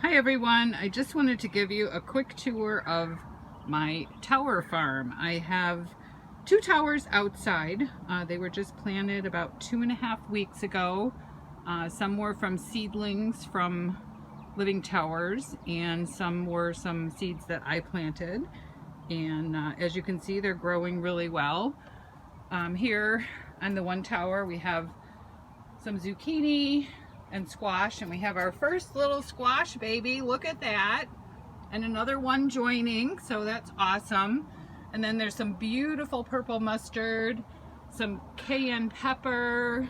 Hi everyone, I just wanted to give you a quick tour of my tower farm. I have two towers outside. They were just planted about 2.5 weeks ago. Some were from seedlings from Living Towers, and some were some seeds that I planted. And as you can see, they're growing really well. Here on the one tower we have some zucchini and squash, and we have our first little squash baby. Look at that. And another one joining, so that's awesome. And then there's some beautiful purple mustard, some cayenne pepper,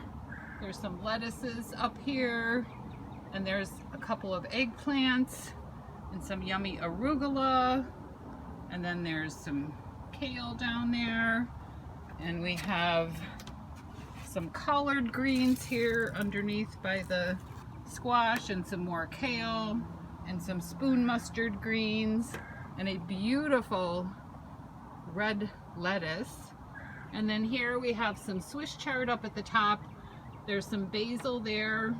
there's some lettuces up here, and there's a couple of eggplants and some yummy arugula, and then there's some kale down there, and we have some collard greens here underneath by the squash, and some more kale and some spoon mustard greens and a beautiful red lettuce. And then here we have some Swiss chard up at the top. There's some basil there,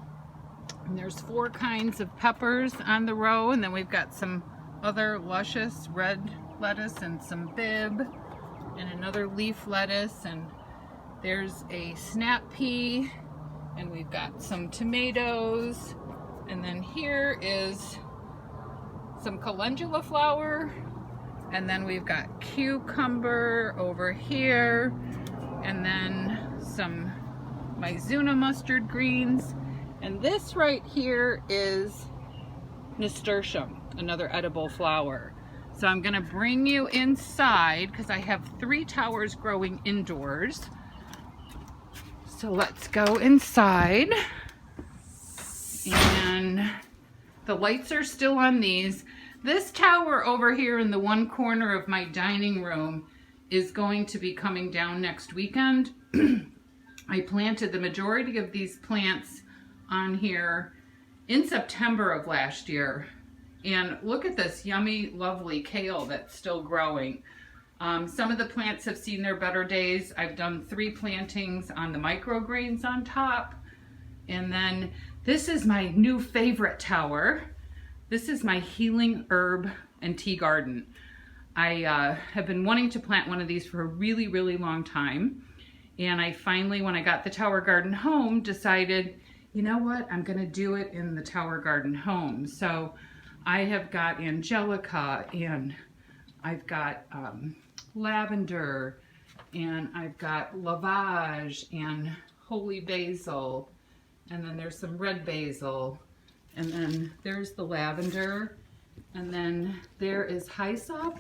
and there's 4 kinds of peppers on the row, and then we've got some other luscious red lettuce and some Bibb and another leaf lettuce, and there's a snap pea, and we've got some tomatoes, and then here is some calendula flower, and then we've got cucumber over here, and then some Mizuna mustard greens, and this right here is nasturtium, another edible flower. So I'm gonna bring you inside because I have 3 towers growing indoors. So let's go inside, and the lights are still on these. This tower over here in the one corner of my dining room is going to be coming down next weekend. I planted the majority of these plants on here in September of last year. And look at this yummy, lovely kale that's still growing. Some of the plants have seen their better days. I've done 3 plantings on the microgreens on top. And then this is my new favorite tower. This is my healing herb and tea garden. I have been wanting to plant one of these for a really, really long time. And I finally, when I got the tower garden home, decided, you know what, I'm gonna do it in the tower garden home. So I have got angelica, and I've got lavender, and I've got lavage and holy basil, and then there's some red basil, and then there's the lavender, and then there is hyssop,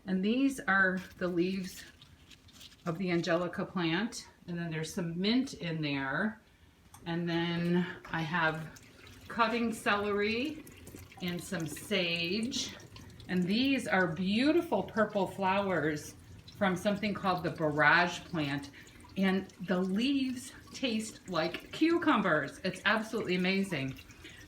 and these are the leaves of the angelica plant, and then there's some mint in there, and then I have cutting celery and some sage. And these are beautiful purple flowers from something called the barrage plant. And the leaves taste like cucumbers. It's absolutely amazing.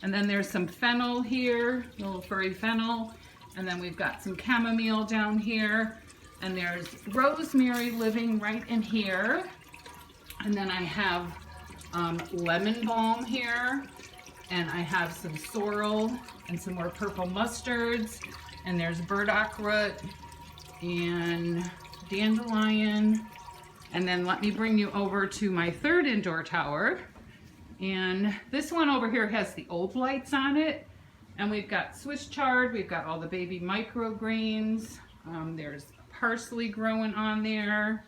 And then there's some fennel here, little furry fennel. And then we've got some chamomile down here. And there's rosemary living right in here. And then I have lemon balm here. And I have some sorrel and some more purple mustards. And there's burdock root and dandelion. And then let me bring you over to my 3rd indoor tower. And this one over here has the old lights on it. And we've got Swiss chard, we've got all the baby microgreens. There's parsley growing on there.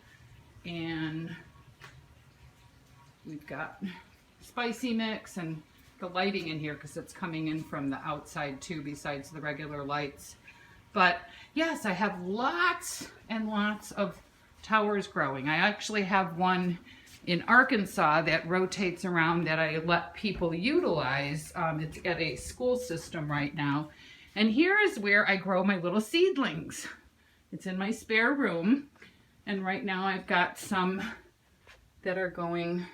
And we've got spicy mix, and the lighting in here because it's coming in from the outside too, besides the regular lights. But yes, I have lots and lots of towers growing. I actually have one in Arkansas that rotates around that I let people utilize. It's at a school system right now. And here is where I grow my little seedlings. It's in my spare room. And right now I've got some that are going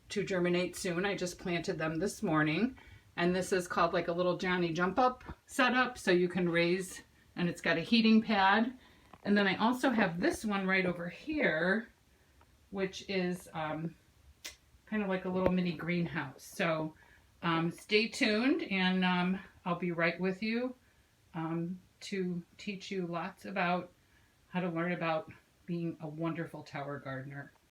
to germinate soon. I just planted them this morning. And this is called like a little Johnny jump up setup, so you can raise, and it's got a heating pad. And then I also have this one right over here, which is kind of like a little mini greenhouse. So Stay tuned, and I'll be right with you to teach you lots about how to learn about being a wonderful tower gardener.